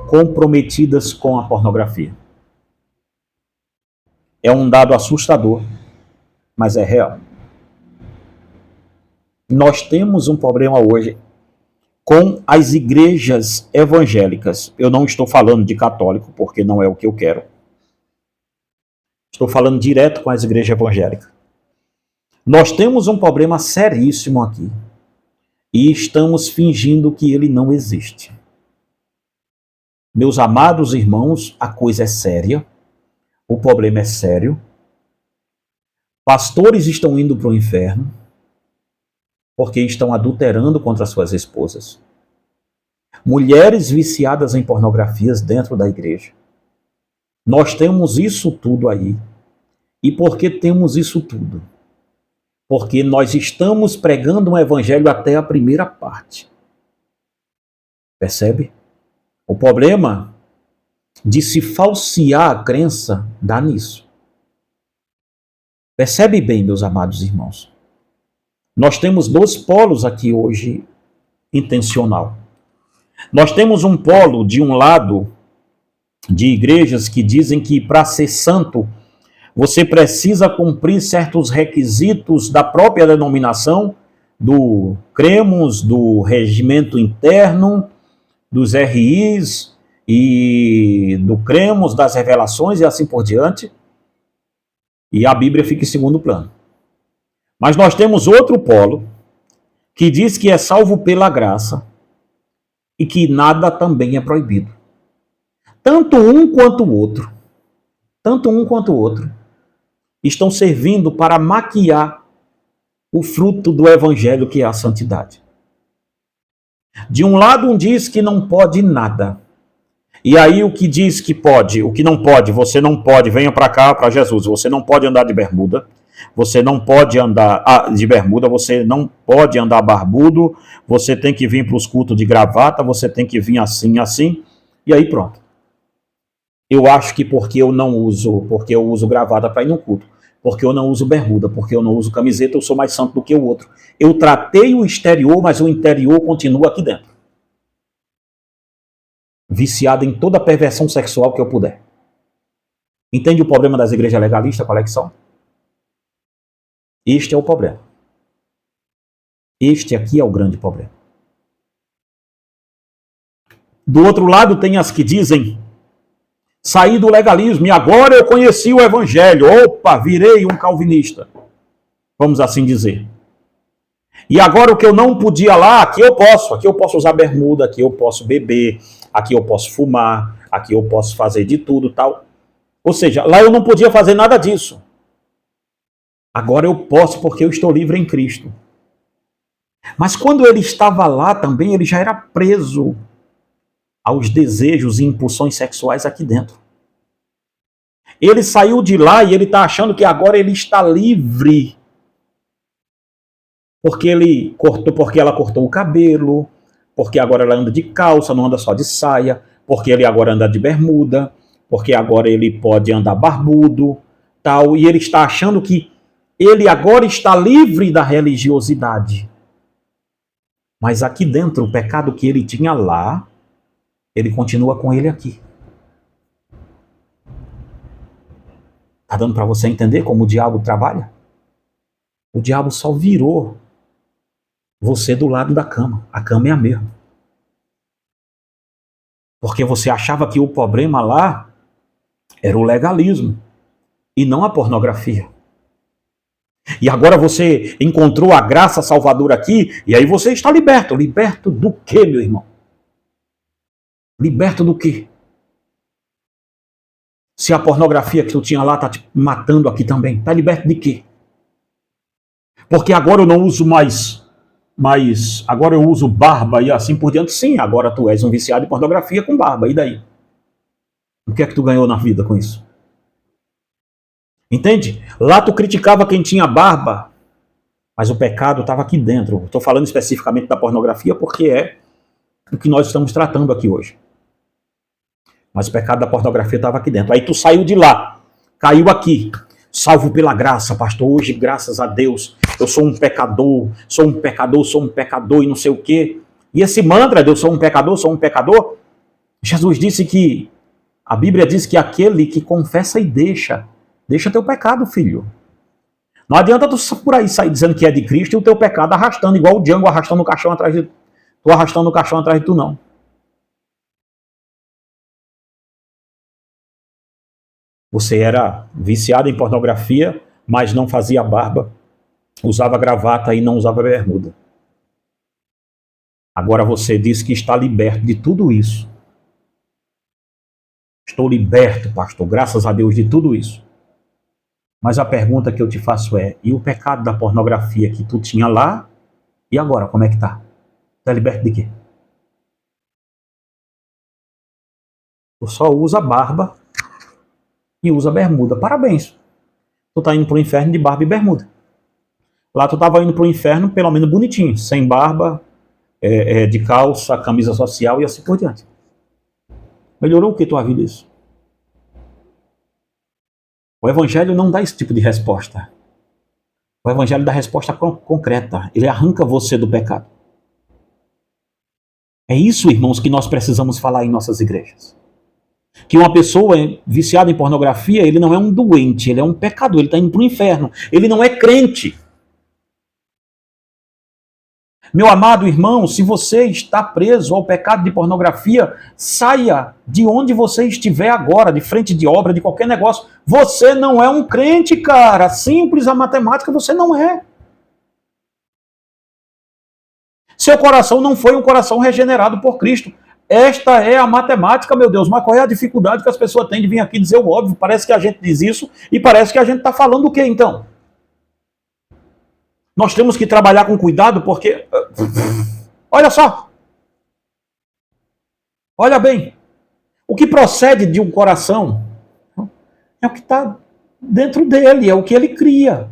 comprometidas com a pornografia. É um dado assustador, mas é real. Nós temos um problema hoje com as igrejas evangélicas. Eu não estou falando de católico, porque não é o que eu quero. Estou falando direto com as igrejas evangélicas. Nós temos um problema seríssimo aqui. E estamos fingindo que ele não existe. Meus amados irmãos, a coisa é séria. O problema é sério. Pastores estão indo para o inferno porque estão adulterando contra suas esposas. Mulheres viciadas em pornografias dentro da igreja. Nós temos isso tudo aí. E por que temos isso tudo? Porque nós estamos pregando um evangelho até a primeira parte. Percebe? O problema de se falsear a crença dá nisso. Percebe bem, meus amados irmãos. Nós temos dois polos aqui hoje intencional. Nós temos um polo, de um lado, de igrejas que dizem que para ser santo, você precisa cumprir certos requisitos da própria denominação, do Cremos, do regimento interno, dos RIs e do Cremos, das revelações e assim por diante. E a Bíblia fica em segundo plano. Mas nós temos outro polo que diz que é salvo pela graça e que nada também é proibido. Tanto um quanto o outro estão servindo para maquiar o fruto do evangelho, que é a santidade. De um lado, um diz que não pode nada. E aí o que diz que pode, o que não pode, você não pode, venha para cá, para Jesus, você não pode andar de bermuda, você não pode andar de bermuda, você não pode andar barbudo, você tem que vir para os cultos de gravata, você tem que vir assim, assim, e aí pronto. Eu acho que porque eu uso gravata para ir no culto, porque eu não uso bermuda, porque eu não uso camiseta, eu sou mais santo do que o outro. Eu tratei o exterior, mas o interior continua aqui dentro. Viciado em toda a perversão sexual que eu puder. Entende o problema das igrejas legalistas, qual é que são? Este é o problema. Este aqui é o grande problema. Do outro lado tem as que dizem: saí do legalismo e agora eu conheci o evangelho. Opa, virei um calvinista. Vamos assim dizer. E agora o que eu não podia lá, aqui eu posso usar bermuda, aqui eu posso beber, aqui eu posso fumar, aqui eu posso fazer de tudo, tal. Ou seja, lá eu não podia fazer nada disso. Agora eu posso porque eu estou livre em Cristo. Mas quando ele estava lá também, ele já era preso aos desejos e impulsões sexuais aqui dentro. Ele saiu de lá e ele está achando que agora ele está livre. Porque ela cortou o cabelo, porque agora ela anda de calça, não anda só de saia, porque ele agora anda de bermuda, porque agora ele pode andar barbudo, tal, e ele está achando que ele agora está livre da religiosidade. Mas aqui dentro, o pecado que ele tinha lá, ele continua com ele aqui. Está dando para você entender como o diabo trabalha? O diabo só virou você do lado da cama. A cama é a mesma. Porque você achava que o problema lá era o legalismo e não a pornografia. E agora você encontrou a graça salvadora aqui e aí você está liberto. Liberto do quê, meu irmão? Liberto do quê? Se a pornografia que tu tinha lá está te matando aqui também, está liberto de quê? Porque agora eu não uso mais, agora eu uso barba e assim por diante. Sim, agora tu és um viciado em pornografia com barba, e daí? O que é que tu ganhou na vida com isso? Entende? Lá tu criticava quem tinha barba, mas o pecado estava aqui dentro. Estou falando especificamente da pornografia porque é o que nós estamos tratando aqui hoje. Mas o pecado da pornografia estava aqui dentro. Aí tu saiu de lá, caiu aqui, salvo pela graça, pastor. Hoje, graças a Deus, eu sou um pecador e não sei o quê. E esse mantra de eu sou um pecador, Jesus disse que, a Bíblia diz que aquele que confessa e deixa teu pecado, filho. Não adianta tu por aí sair dizendo que é de Cristo e o teu pecado arrastando, igual o Django arrastando o caixão atrás de tu. Tu arrastando o caixão atrás de tu, não. Você era viciado em pornografia, mas não fazia barba, usava gravata e não usava bermuda. Agora você diz que está liberto de tudo isso. Estou liberto, pastor, graças a Deus, de tudo isso. Mas a pergunta que eu te faço é, e o pecado da pornografia que tu tinha lá, e agora, como é que tá? Está liberto de quê? Tu só usa barba e usa bermuda. Parabéns. Tu tá indo pro inferno de barba e bermuda. Lá tu tava indo pro inferno, pelo menos bonitinho, sem barba, de calça, camisa social e assim por diante. Melhorou o que tua vida isso? O evangelho não dá esse tipo de resposta. O evangelho dá resposta concreta. Ele arranca você do pecado. É isso, irmãos, que nós precisamos falar em nossas igrejas. que uma pessoa viciada em pornografia, ele não é um doente, ele é um pecador, ele está indo para o inferno. Ele não é crente. Meu amado irmão, se você está preso ao pecado de pornografia, saia de onde você estiver agora, de frente de obra, de qualquer negócio. Você não é um crente, cara. Simples a matemática, você não é. Seu coração não foi um coração regenerado por Cristo. Esta é a matemática, meu Deus. Mas qual é a dificuldade que as pessoas têm de vir aqui dizer o óbvio? Parece que a gente diz isso e parece que a gente está falando o quê, então? Nós temos que trabalhar com cuidado porque... Olha só. Olha bem. O que procede de um coração é o que está dentro dele, é o que ele cria.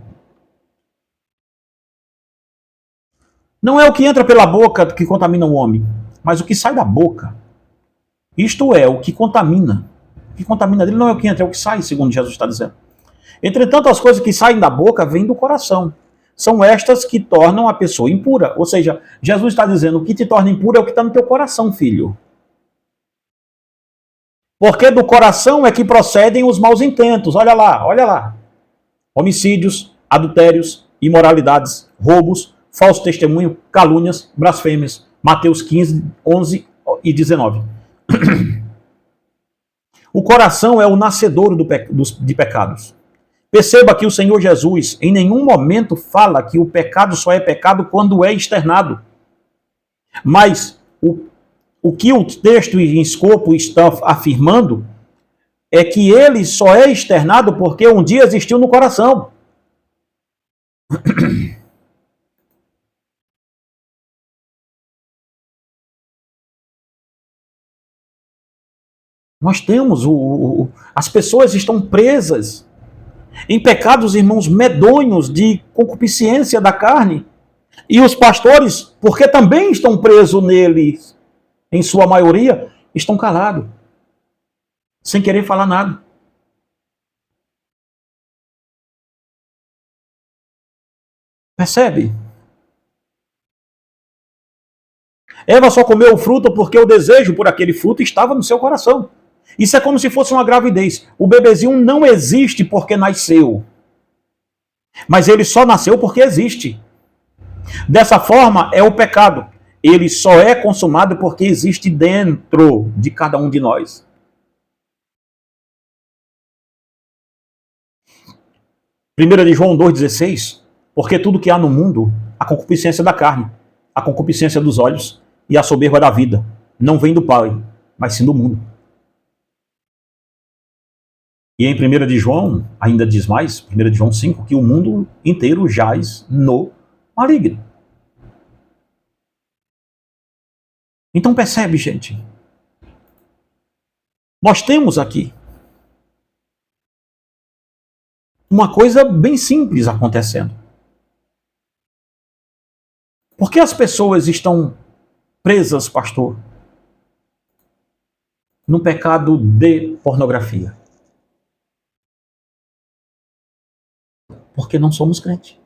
Não é o que entra pela boca que contamina o homem, mas o que sai da boca. Isto é, o que contamina. O que contamina dele não é o que entra, é o que sai, segundo Jesus está dizendo. Entretanto, as coisas que saem da boca vêm do coração. São estas que tornam a pessoa impura. Ou seja, Jesus está dizendo, o que te torna impuro é o que está no teu coração, filho. Porque do coração é que procedem os maus intentos. Olha lá, olha lá. Homicídios, adultérios, imoralidades, roubos, falso testemunho, calúnias, blasfêmias. Mateus 15, 11 e 19. O coração é o nascedouro de pecados. Perceba que o Senhor Jesus em nenhum momento fala que o pecado só é pecado quando é externado. Mas o que o texto em escopo está afirmando é que ele só é externado porque um dia existiu no coração. Nós temos, as pessoas estão presas em pecados, irmãos, medonhos de concupiscência da carne. E os pastores, porque também estão presos neles, em sua maioria, estão calados, sem querer falar nada. Percebe? Eva só comeu o fruto porque o desejo por aquele fruto estava no seu coração. Isso é como se fosse uma gravidez. O bebezinho não existe porque nasceu. Mas ele só nasceu porque existe. Dessa forma, é o pecado. Ele só é consumado porque existe dentro de cada um de nós. Primeira de João 2,16. Porque tudo que há no mundo, a concupiscência da carne, a concupiscência dos olhos e a soberba da vida, não vem do Pai, mas sim do mundo. E em 1 de João, ainda diz mais, 1 de João 5, que o mundo inteiro jaz no maligno. Então percebe, gente. Nós temos aqui uma coisa bem simples acontecendo. Por que as pessoas estão presas, pastor, no pecado de pornografia? Porque não somos crentes.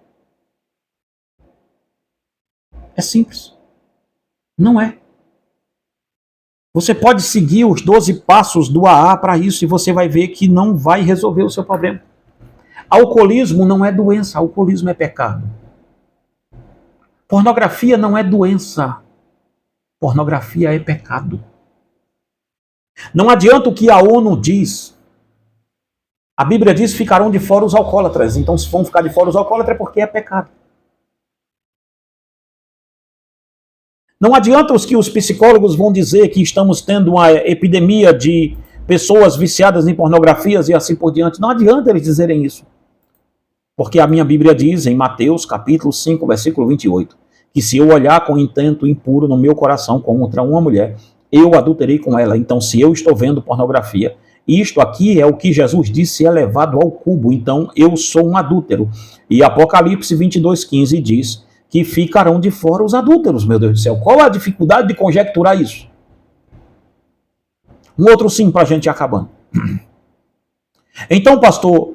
É simples. Não é. Você pode seguir os 12 passos do AA para isso e você vai ver que não vai resolver o seu problema. Alcoolismo não é doença, alcoolismo é pecado. Pornografia não é doença, pornografia é pecado. Não adianta o que a ONU diz. A Bíblia diz que ficarão de fora os alcoólatras. Então, se vão ficar de fora os alcoólatras é porque é pecado. Não adianta os que os psicólogos vão dizer que estamos tendo uma epidemia de pessoas viciadas em pornografias e assim por diante. Não adianta eles dizerem isso. Porque a minha Bíblia diz, em Mateus capítulo 5, versículo 28, que se eu olhar com intento impuro no meu coração contra uma mulher, eu adulterei com ela. Então, se eu estou vendo pornografia, isto aqui é o que Jesus disse elevado ao cubo. Então, eu sou um adúltero. E Apocalipse 22:15 diz que ficarão de fora os adúlteros, meu Deus do céu. Qual a dificuldade de conjecturar isso? Um outro sim para a gente ir acabando. Então, pastor,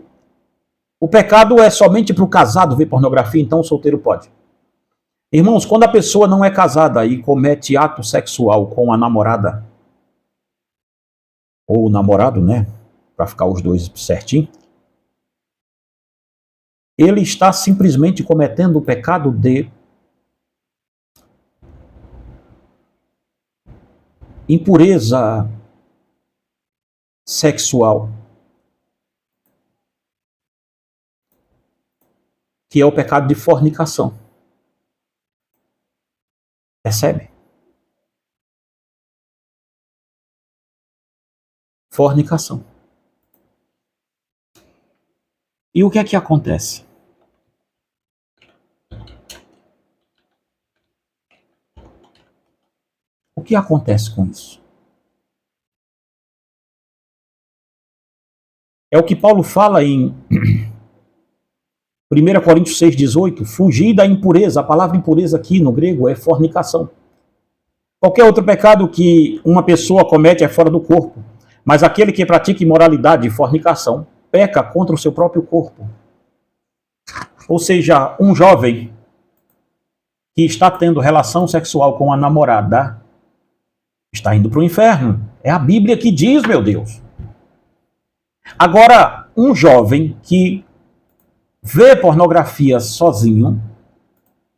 o pecado é somente para o casado ver pornografia, então o solteiro pode. Irmãos, quando a pessoa não é casada e comete ato sexual com a namorada, ou o namorado, né, para ficar os dois certinho, ele está simplesmente cometendo o pecado de impureza sexual, que é o pecado de fornicação. Percebe? Fornicação. E o que é que acontece? O que acontece com isso? É o que Paulo fala em 1 Coríntios 6,18, fugir da impureza. A palavra impureza aqui no grego é fornicação. Qualquer outro pecado que uma pessoa comete é fora do corpo, mas aquele que pratica imoralidade e fornicação peca contra o seu próprio corpo. Ou seja, um jovem que está tendo relação sexual com a namorada está indo para o inferno. É a Bíblia que diz, meu Deus. Agora, um jovem que vê pornografia sozinho,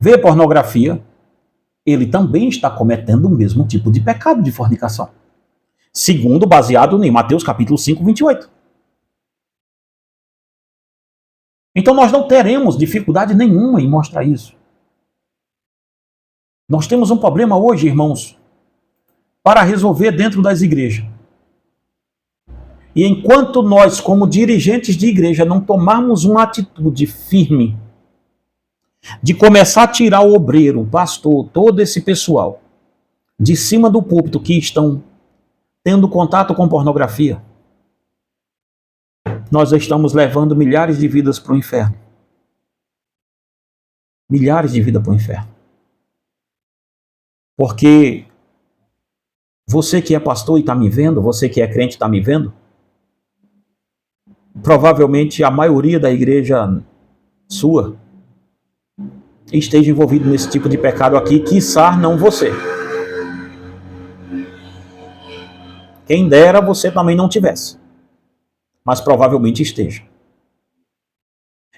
vê pornografia, ele também está cometendo o mesmo tipo de pecado de fornicação. Segundo, baseado em Mateus capítulo 5, 28. Então nós não teremos dificuldade nenhuma em mostrar isso. Nós temos um problema hoje, irmãos, para resolver dentro das igrejas. E enquanto nós, como dirigentes de igreja, não tomarmos uma atitude firme de começar a tirar o obreiro, o pastor, todo esse pessoal de cima do púlpito que estão tendo contato com pornografia, nós estamos levando milhares de vidas para o inferno. Milhares de vidas para o inferno. Porque você que é pastor e está me vendo, você que é crente e está me vendo, provavelmente a maioria da igreja sua esteja envolvido nesse tipo de pecado aqui, quiçá não você. Quem dera você também não tivesse, mas provavelmente esteja.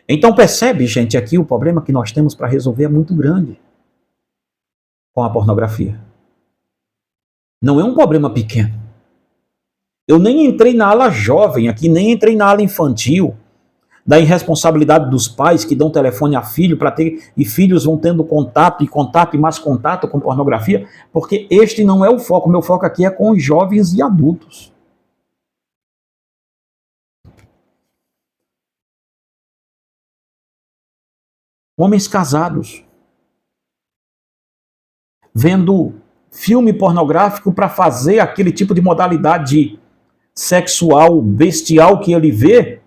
Então percebe, gente, aqui o problema que nós temos para resolver é muito grande com a pornografia. Não é um problema pequeno. Eu nem entrei na ala jovem aqui, nem entrei na ala infantil, da irresponsabilidade dos pais que dão telefone a filho para ter, e filhos vão tendo contato e mais contato com pornografia, porque este não é o foco. O meu foco aqui é com os jovens e adultos. Homens casados vendo filme pornográfico para fazer aquele tipo de modalidade sexual bestial que ele vê,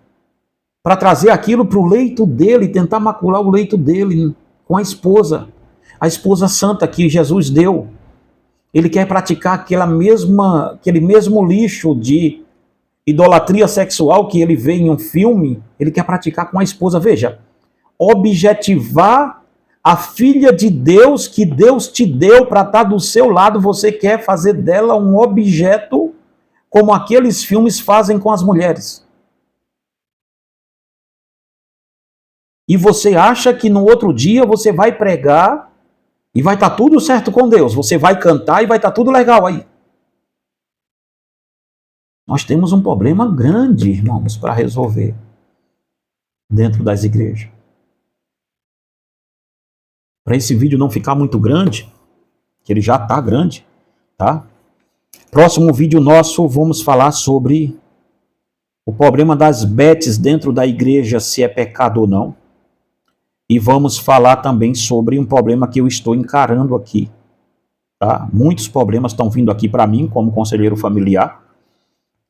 para trazer aquilo para o leito dele, tentar macular o leito dele com a esposa santa que Jesus deu. Ele quer praticar aquele mesmo lixo de idolatria sexual que ele vê em um filme, ele quer praticar com a esposa. Veja, objetivar a filha de Deus que Deus te deu para estar do seu lado, você quer fazer dela um objeto como aqueles filmes fazem com as mulheres. E você acha que no outro dia você vai pregar e vai estar tudo certo com Deus. Você vai cantar e vai estar tudo legal aí. Nós temos um problema grande, irmãos, para resolver dentro das igrejas. Para esse vídeo não ficar muito grande, que ele já está grande, tá? Próximo vídeo nosso, vamos falar sobre o problema das betes dentro da igreja, se é pecado ou não. E vamos falar também sobre um problema que eu estou encarando aqui. Tá? Muitos problemas estão vindo aqui para mim, como conselheiro familiar,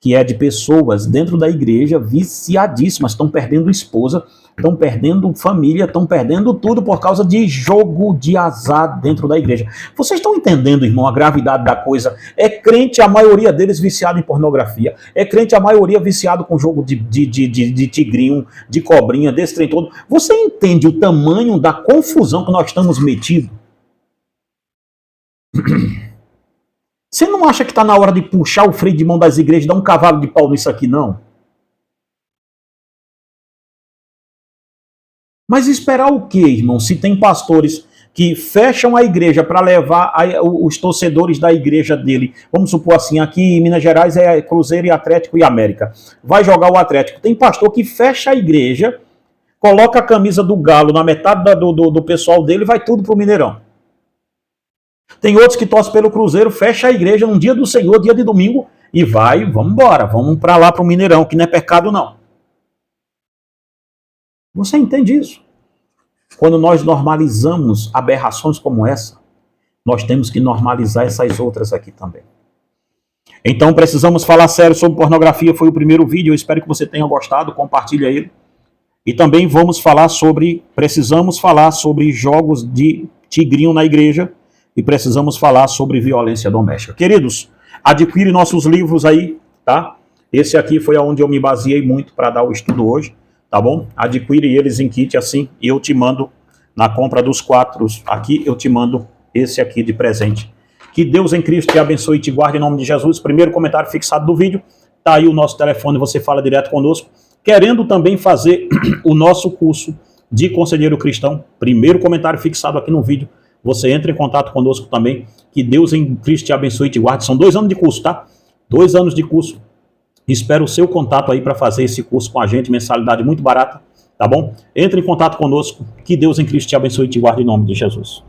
que é de pessoas dentro da igreja viciadíssimas, estão perdendo esposa, estão perdendo família, estão perdendo tudo por causa de jogo de azar dentro da igreja. Vocês estão entendendo, irmão, a gravidade da coisa? É crente, a maioria deles viciado em pornografia, é crente, a maioria viciado com jogo de tigrinho, de cobrinha, desse trem todo. Você entende o tamanho da confusão que nós estamos metidos? Você não acha que está na hora de puxar o freio de mão das igrejas e dar um cavalo de pau nisso aqui, não? Mas esperar o quê, irmão? Se tem pastores que fecham a igreja para levar os torcedores da igreja dele, vamos supor assim, aqui em Minas Gerais é Cruzeiro e Atlético e América, vai jogar o Atlético. Tem pastor que fecha a igreja, coloca a camisa do Galo na metade do pessoal dele e vai tudo pro Mineirão. Tem outros que torcem pelo Cruzeiro, fecha a igreja num dia do Senhor, dia de domingo, e vamos embora, vamos para lá pro Mineirão, que não é pecado não. Você entende isso? Quando nós normalizamos aberrações como essa, nós temos que normalizar essas outras aqui também. Então precisamos falar sério sobre pornografia, foi o primeiro vídeo, eu espero que você tenha gostado, compartilha ele. E também precisamos falar sobre jogos de tigrinho na igreja e precisamos falar sobre violência doméstica. Queridos, adquire nossos livros aí, tá? Esse aqui foi onde eu me baseei muito para dar o estudo hoje, tá bom? Adquire eles em kit assim e eu te mando, na compra dos 4 aqui, eu te mando esse aqui de presente. Que Deus em Cristo te abençoe e te guarde em nome de Jesus. Primeiro comentário fixado do vídeo, tá aí o nosso telefone, você fala direto conosco. Querendo também fazer o nosso curso de conselheiro cristão, primeiro comentário fixado aqui no vídeo, você entra em contato conosco também, que Deus em Cristo te abençoe e te guarde. São 2 anos de curso, tá? 2 anos de curso. Espero o seu contato aí para fazer esse curso com a gente, mensalidade muito barata, tá bom? Entre em contato conosco, que Deus em Cristo te abençoe e te guarde em nome de Jesus.